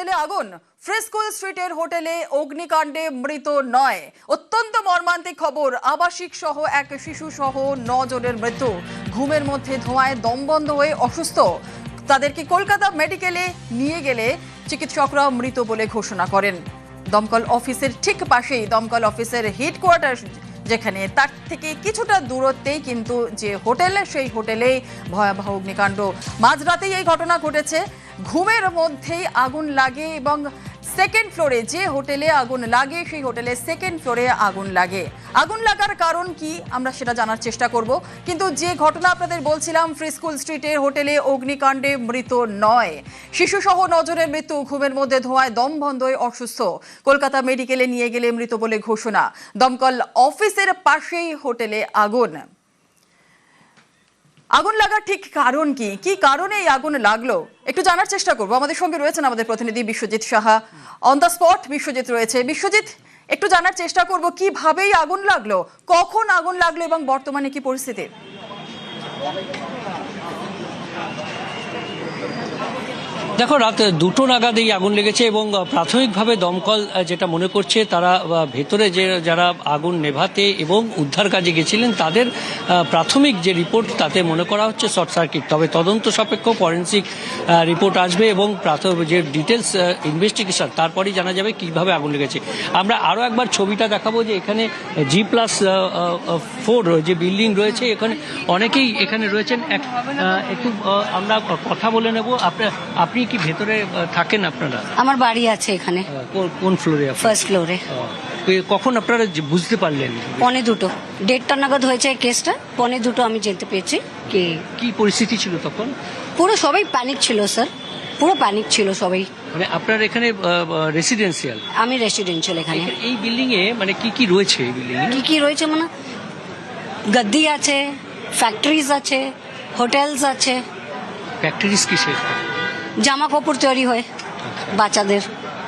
হোটেলে আগুন। ফ্রিস্কুল স্ট্রিটের হোটেলে অগ্নিকাণ্ডে মৃত নয়। অত্যন্ত মর্মান্তিক খবর, আবাসিক সহ এক শিশু সহ 9 জনের মৃত্যু। ঘুমের মধ্যে ধোঁয়ায় দমবন্ধ হয়ে অসুস্থ। তাদেরকে কলকাতা মেডিকেলে নিয়ে গেলে চিকিৎসকরা মৃত বলে ঘোষণা করেন। দমকল অফিসের ঠিক পাশেই দমকল অফিসের হেডকোয়ার্টার যেখানে, তার থেকে কিছুটা দূরত্বেই কিন্তু যে হোটেল, সেই হোটেলে ভয়াবহ অগ্নিকাণ্ড। মাঝরাতেই এই ঘটনা ঘটেছে। ঘুমের মধ্যেই আগুন লাগে এবং সেকেন্ড ফ্লোরে যে হোটেলে আগুন লাগে, সেই হোটেলে সেকেন্ড ফ্লোরে আগুন লাগে। আগুন লাগার কারণ কি আমরা সেটা জানার চেষ্টা করব, কিন্তু যে ঘটনা আপনাদের বলছিলাম, ফ্রিস্কুল স্ট্রিটের হোটেলে অগ্নিকাণ্ডে মৃত নয়, শিশু সহ 9 জনের মৃত্যু। ঘুমের মধ্যে ধোঁয়ায় দম বন্ধ হয়ে অসুস্থ। কলকাতা মেডিকেলে নিয়ে গেলে মৃত বলে ঘোষণা। দমকল অফিসের পাশেই হোটেলে আগুন। আগুন লাগার ঠিক কারণ কি, কি কারণে এই আগুন লাগলো একটু জানার চেষ্টা করব। আমাদের সঙ্গে রয়েছেন আমাদের প্রতিনিধি Biswajit Saha, on the spot Biswajit রয়েছে। বিশ্বজিৎ, একটু জানার চেষ্টা করব কিভাবেই আগুন লাগলো, কখন আগুন লাগলো এবং বর্তমানে কি পরিস্থিতি? দেখো, রাত 2টো নাগাদ এই আগুন লেগেছে এবং প্রাথমিকভাবে দমকল যেটা মনে করছে, তারা ভেতরে যারা আগুন নেভাতে এবং উদ্ধার কাজে গেছিলেন তাদের প্রাথমিক যে রিপোর্ট, তাতে মনে করা হচ্ছে শর্ট সার্কিট। তবে তদন্ত সাপেক্ষ ফরেন্সিক রিপোর্ট আসবে এবং যে ডিটেলস ইনভেস্টিগেশন, তারপরেই জানা যাবে কিভাবে আগুন লেগেছে। আমরা আরও একবার ছবিটা দেখাবো যে এখানে G+4 যে বিল্ডিং রয়েছে, এখানে অনেকেই এখানে রয়েছেন। একটু আমরা কথা বলে নেব। আপনি কি ভেতরে থাকেন? আপনারা? আমার বাড়ি আছে এখানে। কোন ফ্লোরে? ফার্স্ট ফ্লোরে। কখন আপনারা বুঝতে পারলেন? 1:45, 1:30 নাগাদ হয়েছে কেসটা। 1:45 আমি জানতে পেরেছি। কি পরিস্থিতি ছিল তখন? পুরো সবাই প্যানিক ছিল স্যার, পুরো প্যানিক ছিল সবাই। মানে আপনার এখানে রেসিডেন্সিয়াল? আমি রেসিডেন্সিয়াল এখানে। এই বিল্ডিং এ মানে কি রয়েছে? এই বিল্ডিং এ কি রয়েছে মানে গদ্দি আছে, ফ্যাক্টরিজ আছে, হোটেলস আছে। ফ্যাক্টরিজ কিসের? জামা কাপড় তৈরি হয় বাচ্চাদের।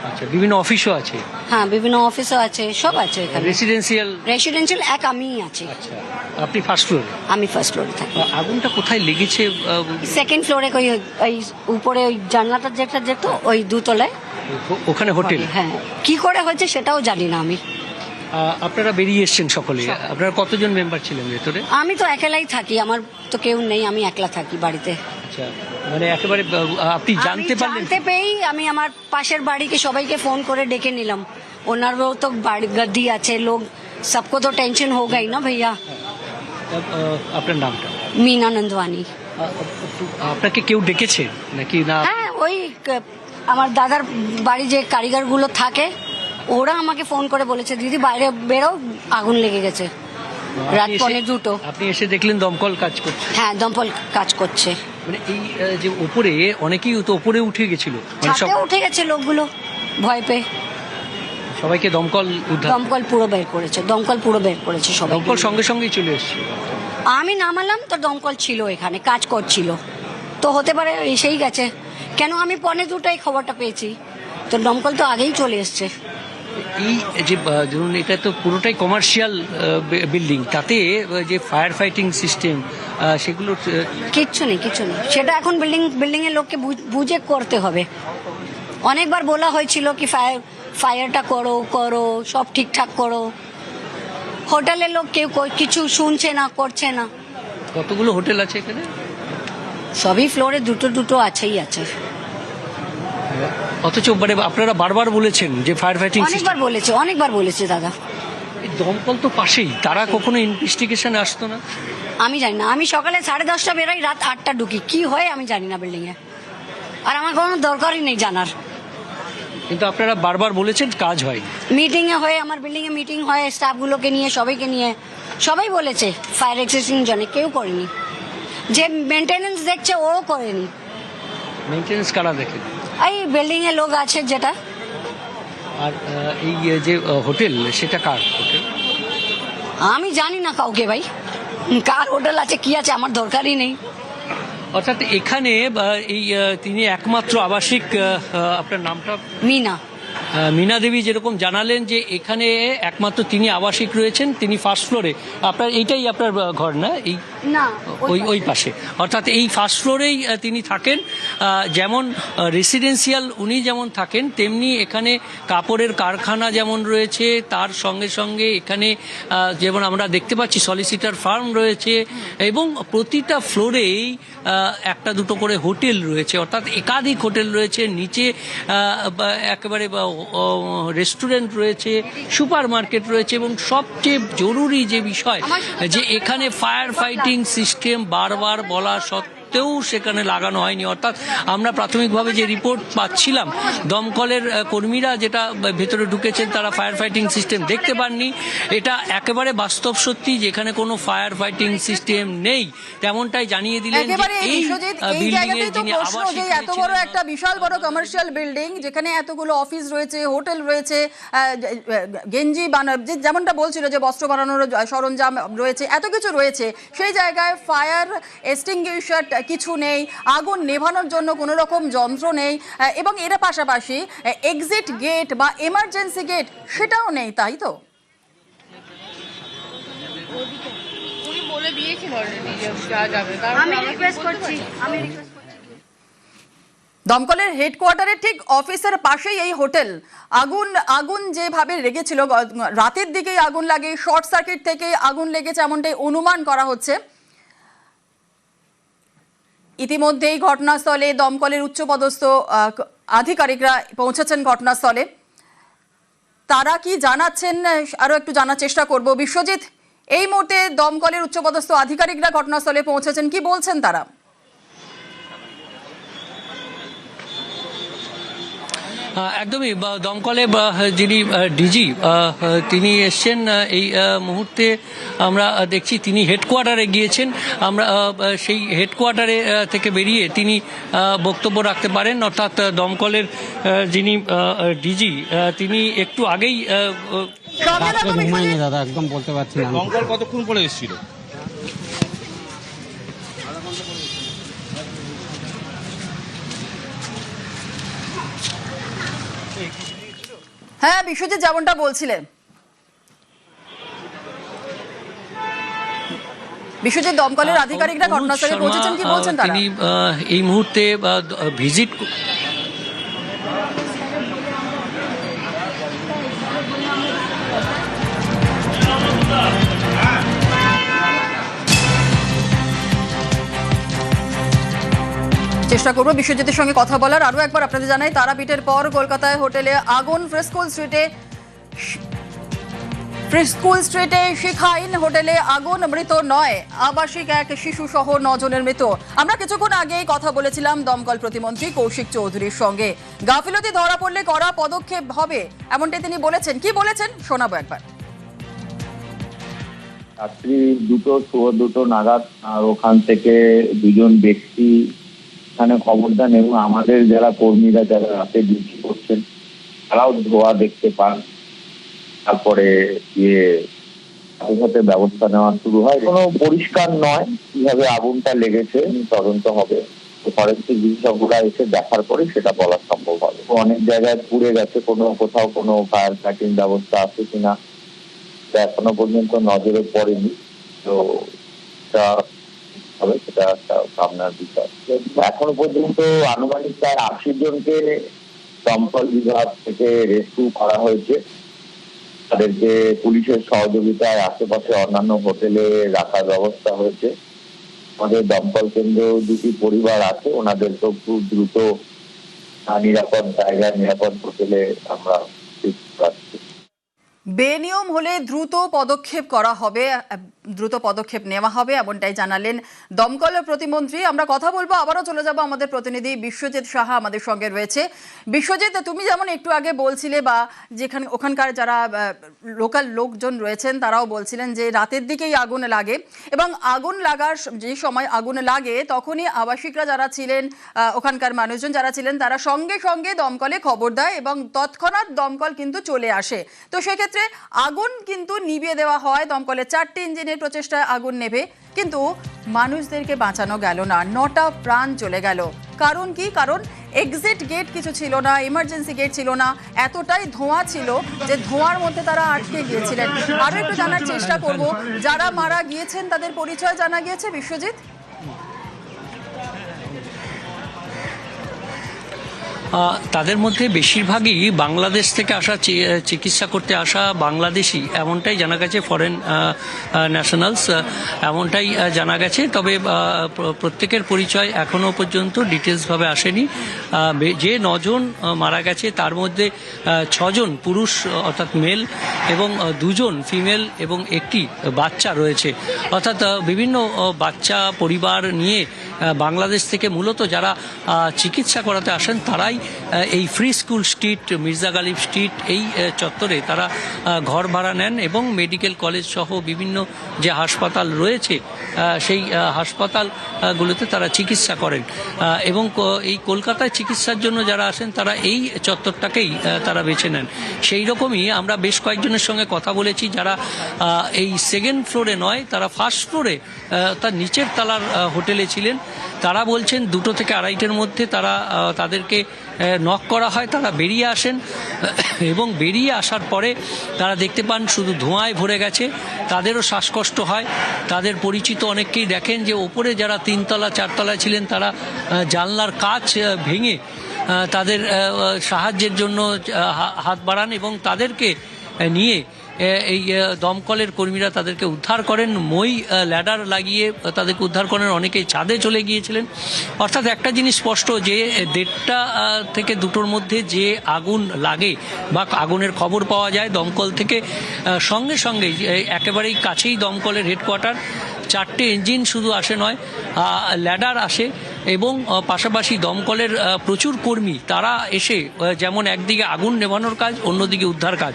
আচ্ছা, বিভিন্ন অফিসও আছে? হ্যাঁ, বিভিন্ন অফিসও আছে, সব আছে এখানে। রেসিডেন্সিয়াল এক আমিই আছি। আচ্ছা, আপনি ফার্স্ট ফ্লোরে? আমি ফার্স্ট ফ্লোরে থাকি। আগুনটা কোথায় লেগেছে? সেকেন্ড ফ্লোরে, ওই উপরে ওই জানলাটা যেটা যেত, ওই 2 তলায়, ওখানে হোটেল। হ্যাঁ, কি করে হয়েছে সেটাও জানি না আমি। আপনারা বেরিয়ে এসছেন সকলে? আপনারা কতজন মেম্বার ছিলেন ভেতরে? আমি তো একেলাই থাকি, আমার তো কেউ নেই, আমি একলা থাকি বাড়িতে। আচ্ছা, মানে একেবারে আপনি জানতে পারলেন? জানতে পেয়েই আমি আমার পাশের বাড়িকে সবাইকে ফোন করে ডেকে নিলাম। ওনারও তো বাড়ি গদ্দি আছে, লোক সবকো তো টেনশন হো গাই না ভাইয়া। আপনার নামটা? मीना नंदवानी। আপনাকে কেউ ডেকেছে নাকি? না, হ্যাঁ, ওই আমার দাদার বাড়ি যে কারিগরগুলো থাকে, ওরা আমাকে ফোন করে বলেছে, দিদি বাইরে বেরো, আগুন লেগে গেছে। রাত 1:45। আপনি এসে দেখলেন দমকল কাজ করছে? হ্যাঁ, দমকল কাজ করছে। মানে এই যে উপরে অনেকেই তো উপরে উঠে গেছিল, ছাদে উঠে গেছে লোকগুলো ভয় পেয়ে। সবাইকে দমকল পুরো বের করেছে সবাই। দমকল সঙ্গে সঙ্গেই চলে এসেছে? আমি নামালাম তো দমকল ছিল এখানে, কাজ করছিল, তো হতে পারে এসেই গেছে। কেন আমি 1:45 খবরটা পেয়েছি, তো দমকল তো আগেই চলে এসছে। এই যে ধরুন, এটা তো পুরোটাই কমার্শিয়াল বিল্ডিং, তাতে যে ফায়ার ফাইটিং সিস্টেম সেগুলো কিচ্ছু নেই। সেটা এখন বিল্ডিং এর লোককে বুঝে করতে হবে। অনেকবার বলা হয়েছিল কি ফায়ারটা করো, সব ঠিকঠাক করো। হোটেলের লোক কেউ কিছু শুনছে না, করছে না। কতগুলো হোটেল আছে এখানে? সবই ফ্লোরে দুটো আছেই আছে। অথচ মানে আপনারা বারবার বলেছেন যে ফায়ার ফাইটিং অনেকবার বলেছে দাদা। দমকল তো পাশেই, তারা কখনো ইনভেস্টিগেশন আসতো না? আমি জানি না। আমি সকালে 10:30 বেরোই, রাত 8টা ঢুকি। কি হয় আমি জানি না বিল্ডিং এ, আর আমার কোনো দরকারই নেই জানার। কিন্তু আপনারা বারবার বলেছেন কাজ হয়। মিটিং এ হয়, আমার বিল্ডিং এ মিটিং হয় স্টাফগুলোকে নিয়ে, সবাইকে নিয়ে, সবাই বলেছে ফায়ার এক্সটিংগুইশার কেউ করেনি। যে মেনটেনেন্স দেখছে ও করেনি। মেনটেনেন্স কারা দেখে? এই বিল্ডিং এ লোক আছে যেটা। আর এই যে হোটেল, সেটা কার হোটেল? আমি জানি না কাউকে ভাই, কার হোটেল আছে কি আছে আমার দরকারই নেই। অর্থাৎ এখানে এই তিনি একমাত্র আবাসিক। আপনার নামটা? মিনা। মীনা দেবী যেরকম জানালেন যে এখানে একমাত্র তিনি আবাসিক রয়েছেন, তিনি ফার্স্ট ফ্লোরে। আপনার এইটাই আপনার ঘর না? এই না, ওই পাশে, অর্থাৎ এই ফার্স্ট ফ্লোরেই তিনি থাকেন। যেমন রেসিডেন্সিয়াল উনি যেমন থাকেন, তেমনি এখানে কাপড়ের কারখানা যেমন রয়েছে, তার সঙ্গে সঙ্গে এখানে যেমন আমরা দেখতে পাচ্ছি সলিসিটার ফার্ম রয়েছে, এবং প্রতিটা ফ্লোরেই একটা দুটো করে হোটেল রয়েছে, অর্থাৎ একাধিক হোটেল রয়েছে। নিচে একেবারে রেস্টুরেন্ট রয়েছে, সুপার মার্কেট রয়েছে, এবং সবচেয়ে জরুরি যে বিষয় যে এখানে ফায়ার ফাইটিং সিস্টেম বারবার বলা সত্ত্বেও সেখানে লাগানো হয়নি। অর্থাৎ আমরা প্রাথমিকভাবে যে রিপোর্ট পাচ্ছিলাম, দমকলের কর্মীরা যেটা ভেতরে ঢুকেছেন তারা ফায়ার ফাইটিং সিস্টেম দেখতে পাননি। এটা একেবারে বাস্তব সত্যি, যেখানে কোনো ফায়ার ফাইটিং সিস্টেম নেই, তেমনটাই জানিয়ে দিলেন যে এই বিল্ডিং এর যিনি আবাসিক এত বড় একটা বিশাল বড় কমার্শিয়াল বিল্ডিং, যেখানে এতগুলো অফিস রয়েছে, হোটেল রয়েছে, গেঞ্জি যেমনটা বলছিল যে বস্ত্র বানানোর সরঞ্জাম রয়েছে, এত কিছু রয়েছে, সেই জায়গায় ফায়ার এক্সটিংগুইশার কিছু নেই, আগুন নেভানোর জন্য কোনো রকম যন্ত্র নেই, এবং এর পাশাপাশি এক্সিট গেট বা এমার্জেন্সি গেট সেটাও নেই, তাই তো? দমকলের হেডকোয়ার্টারের ঠিক অফিসের পাশেই এই হোটেল। আগুন যেভাবে লেগেছিল, রাতের দিকেই আগুন লাগে, শর্ট সার্কিট থেকে আগুন লেগেছে এমনটাই অনুমান করা হচ্ছে। ইতিমধ্যেই ঘটনাস্থলে দমকলের উচ্চপদস্থ আধিকারিকরা পৌঁছেছেন ঘটনাস্থলে। তারা কি জানাচ্ছেন আরো একটু জানার চেষ্টা করব। বিশ্বজিৎ, এই মুহূর্তে দমকলের উচ্চপদস্থ আধিকারিকরা ঘটনাস্থলে পৌঁছেছেন, কি বলছেন তারা? একদমই, দমকলে যিনি ডিজি তিনি এসছেন এই মুহূর্তে। আমরা দেখছি তিনি হেডকোয়ার্টারে গিয়েছেন। আমরা সেই হেডকোয়ার্টারে থেকে বেরিয়ে তিনি বক্তব্য রাখতে পারেন। অর্থাৎ দমকলের যিনি ডিজি তিনি একটু আগেই ঘুমাইনি দাদা, একদম বলতে পারছি না। দমকল কতক্ষণ পরে এসেছিল? হ্যাঁ বিশ্বজিৎ, যেমনটা বলছিলেন বিশ্বজিৎ, দমকলের আধিকারিকরা ঘটনাস্থলে পৌঁছেছেন, কি বলছেন তারা? তিনি এই মুহূর্তে ভিজিট চেষ্টা করবো বিশ্বজিতের সঙ্গে কথা বলার। আরো একবার আপনাদের জানাই, তারাপীঠের পর কলকাতায় হোটেলে আগুন। ফ্রিস্কুল স্ট্রিটে শিখাইন হোটেলে আগুন, মৃত নয়, আবাসিক এক শিশু সহ 9 জনের মৃত। আমরা কিছুক্ষণ আগেই কথা বলেছিলাম দমকল প্রতিমন্ত্রী কৌশিক চৌধুরীর সঙ্গে। গাফিলতি ধরা পড়লে কড়া পদক্ষেপ হবে, এমনটাই তিনি বলেছেন। কি বলেছেন শোনাবো একবার। রাত্রি 2 নাগাদ ওখান থেকে 2জন ব্যক্তি এখানে খবর দেন, এবং আমাদের যারা কর্মীরা যারা রাতে ডিউটি করছেন তারাও ধোয়া দেখতে পান। তারপরে সাথে ব্যবস্থা নেওয়া শুরু হয়। কোনো পরিষ্কার নয় কিভাবে আগুনটা লেগেছে, তদন্ত হবে। ফরেন্সিক বিশেষজ্ঞরা এসে দেখার পরে সেটা বলা সম্ভব হবে। অনেক জায়গায় পুড়ে গেছে, কোথাও কোনো ফায়ার ফাইটিং ব্যবস্থা আছে কিনা এখনো পর্যন্ত নজরে পড়েনি। তো সেটা একটা ভাবনার বিষয়। এখনো পর্যন্ত আনুমানিক প্রায় 80 জনকে দমকল বিভাগ থেকে রেস্কিউ করা হয়েছে। তাদেরকে পুলিশের সহযোগিতায় আশেপাশে অন্যান্য হোটেলে রাখার ব্যবস্থা হয়েছে। আমাদের দমকল কেন্দ্র 2টি পরিবার আছে, ওনাদেরকেও খুব দ্রুত নিরাপদ জায়গায়, নিরাপদ হোটেলে আমরা রাখছি। বেনিয়ম হলে দ্রুত পদক্ষেপ করা হবে, দ্রুত পদক্ষেপ নেওয়া হবে, এমনটাই জানালেন দমকল প্রতিমন্ত্রী। আমরা কথা বলবো, আবারও চলে যাব আমাদের প্রতিনিধি বিশ্বজিৎ সাহা আমাদের সঙ্গে রয়েছে। বিশ্বজিৎ, তুমি যেমন একটু আগে বলছিলে, বা যেখানে ওখানকার যারা লোকাল লোকজন রয়েছেন তারাও বলছিলেন যে রাতের দিকেই আগুন লাগে, এবং আগুন লাগার যে সময় আগুন লাগে তখনই আবাসিকরা যারা ছিলেন, ওখানকার মানুষজন যারা ছিলেন, তারা সঙ্গে সঙ্গে দমকলে খবর দেয় এবং তৎক্ষণাৎ দমকল কিন্তু চলে আসে। তো সেক্ষেত্রে আগুন কিন্তু নিভিয়ে দেওয়া হয়, দমকলের 4টি ইঞ্জিনের প্রচেষ্টায় আগুন নেভে। কিন্তু মানুষদেরকে বাঁচানো গেল না, 9টা প্রাণ চলে গেল। কারণ কি? কারণ এক্সিট গেট কিছু ছিল না, ইমার্জেন্সি গেট ছিল না, এতটাই ধোঁয়া ছিল যে ধোঁয়ার মধ্যে তারা আটকে গিয়েছিলেন। আরও একটু জানার চেষ্টা করব, যারা মারা গিয়েছেন তাদের পরিচয় জানা গিয়েছে বিশ্বজিৎ? তাদের মধ্যে বেশিরভাগই বাংলাদেশ থেকে আসা, চিকিৎসা করতে আসা বাংলাদেশি, এমনটাই জানা গেছে, ফরেন ন্যাশনালস এমনটাই জানা গেছে। তবে প্রত্যেকের পরিচয় এখনও পর্যন্ত ডিটেলসভাবে আসেনি। যে 9 জন মারা গেছে তার মধ্যে 6 জন পুরুষ অর্থাৎ মেল এবং 2 জন ফিমেল এবং একটি বাচ্চা রয়েছে। অর্থাৎ বিভিন্ন বাচ্চা পরিবার নিয়ে বাংলাদেশ থেকে মূলত যারা চিকিৎসা করাতে আসেন তারাই এই free school street, Mirza Ghalib street এই চত্বরে তারা ঘর ভাড়া নেন এবং মেডিকেল কলেজ সহ বিভিন্ন যে হাসপাতাল রয়েছে সেই হাসপাতালগুলোতে তারা চিকিৎসা করেন। এবং এই কলকাতায় চিকিৎসার জন্য যারা আসেন তারা এই চত্বরটাকেই তারা বেছে নেন। সেই রকমই আমরা বেশ কয়েকজনের সঙ্গে কথা বলেছি যারা এই সেকেন্ড ফ্লোরে নয়, তারা ফার্স্ট ফ্লোরে তার নিচের তলার হোটেলে ছিলেন। তারা বলছেন 2টো থেকে 2:30-এর মধ্যে তাদেরকে নক করা হয়, তারা বেরিয়ে আসেন এবং বেরিয়ে আসার পরে তারা দেখতে পান শুধু ধোঁয়ায় ভরে গেছে। তাদেরও শ্বাসকষ্ট হয়। তাদের পরিচিত অনেককেই দেখেন যে ওপরে যারা 3তলা 4তলায় ছিলেন তারা জানলার কাচ ভেঙে তাদের সাহায্যের জন্য হাত বাড়ান এবং তাদেরকে নিয়ে এই দমকলের কর্মীরা তাদেরকে উদ্ধার করেন। মই ল্যাডার লাগিয়ে তাদেরকে উদ্ধার করেন। অনেকেই ছাদে চলে গিয়েছিলেন। অর্থাৎ একটা জিনিস স্পষ্ট যে 1:30টা থেকে 2টোর মধ্যে যে আগুন লাগে বা আগুনের খবর পাওয়া যায় দমকল থেকে, সঙ্গে সঙ্গে একেবারেই কাছেই দমকলের হেডকোয়ার্টার, 4টে ইঞ্জিন শুধু আসে নয়, ল্যাডার আসে এবং পাশাপাশি দমকলের প্রচুর কর্মী তারা এসে যেমন একদিকে আগুন নেভানোর কাজ, অন্যদিকে উদ্ধার কাজ,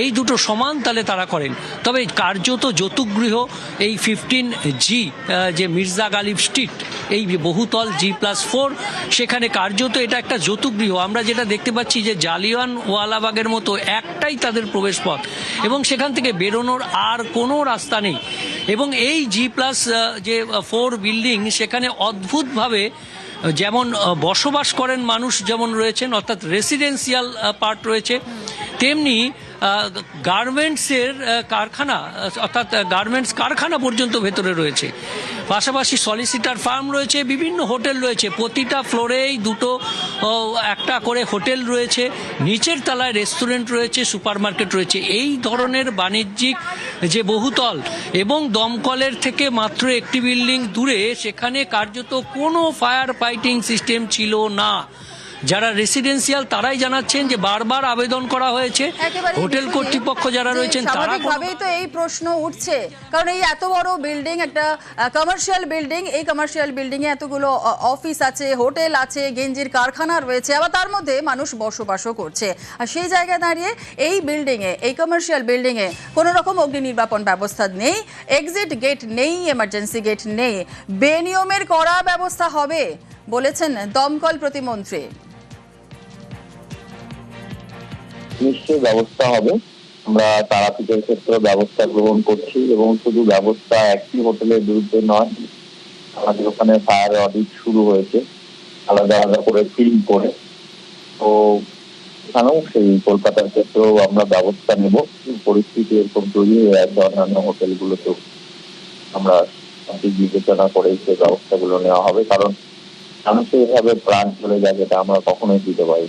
এই দুটো সমান তালে তারা করেন। তবে কার্যত যৌতুকগৃহ এই 15G যে মির্জা গালিব স্ট্রিট, এই বহুতল G+4, সেখানে কার্যত এটা একটা যৌতুকগৃহ। আমরা যেটা দেখতে পাচ্ছি যে জালিয়ানওয়ালাবাগের মতো একটাই তাদের প্রবেশপথ এবং সেখান থেকে বেরোনোর আর কোনো রাস্তা নেই। এবং এই G+4 বিল্ডিং, সেখানে অদ্ভুতভাবে যেমন বসবাস করেন মানুষ যেমন রয়েছেন, অর্থাৎ রেসিডেন্সিয়াল পার্ট রয়েছে, তেমনি গার্মেন্টসের কারখানা, অর্থাৎ গার্মেন্টস কারখানা পর্যন্ত ভেতরে রয়েছে। পাশাপাশি সলিসিটার ফার্ম রয়েছে, বিভিন্ন হোটেল রয়েছে। প্রতিটা ফ্লোরেই 2টো একটা করে হোটেল রয়েছে, নিচের তলায় রেস্টুরেন্ট রয়েছে, সুপারমার্কেট রয়েছে। এই ধরনের বাণিজ্যিক যে বহুতল এবং দমকলের থেকে মাত্র একটি বিল্ডিং দূরে, সেখানে কার্যত কোনো ফায়ার ফাইটিং সিস্টেম ছিল না। যারা রেসিডেন্সিয়াল তারাই জানাচ্ছেন যে বারবার আবেদন করা হয়েছে, হোটেল কর্তৃপক্ষ যারা রয়েছেন তারা, স্বাভাবিকভাবেই তো এই প্রশ্ন উঠছে, কারণ এই এত বড় বিল্ডিং, একটা কমার্শিয়াল বিল্ডিং, এই কমার্শিয়াল বিল্ডিং এ এতগুলো অফিস আছে, হোটেল আছে, গেঞ্জির কারখানা রয়েছে, আবার তার মধ্যে মানুষ বসবাসও করছে। আর সেই জায়গায় দাঁড়িয়ে এই বিল্ডিং এ, এই কমার্শিয়াল বিল্ডিং এ কোনো রকম অগ্নি নির্বাপন ব্যবস্থা নেই, এক্সিট গেট নেই, এমার্জেন্সি গেট নেই। বেনিয়মের কড়া ব্যবস্থা হবে বলেছেন দমকল প্রতিমন্ত্রী। নিশ্চয়ই ব্যবস্থা হবে। আমরা তারাপীঠের ক্ষেত্রে ব্যবস্থা গ্রহণ করছি এবং শুধু ব্যবস্থা একটি হোটেলের বিরুদ্ধে নয়, আমাদের ওখানে ফায়ার অডিট শুরু হয়েছে আলাদা আলাদা করে ফিল্ড করে। তো এখানেও সেই কলকাতার ক্ষেত্রেও আমরা ব্যবস্থা নেব। পরিস্থিতি এরকম তৈরি হয়ে আছে, অন্যান্য হোটেলগুলোতেও আমরা সঠিক বিবেচনা করে সেই ব্যবস্থাগুলো নেওয়া হবে, কারণ মানুষের এভাবে প্রাণ চলে যায়, যেটা আমরা কখনোই দিতে পারি।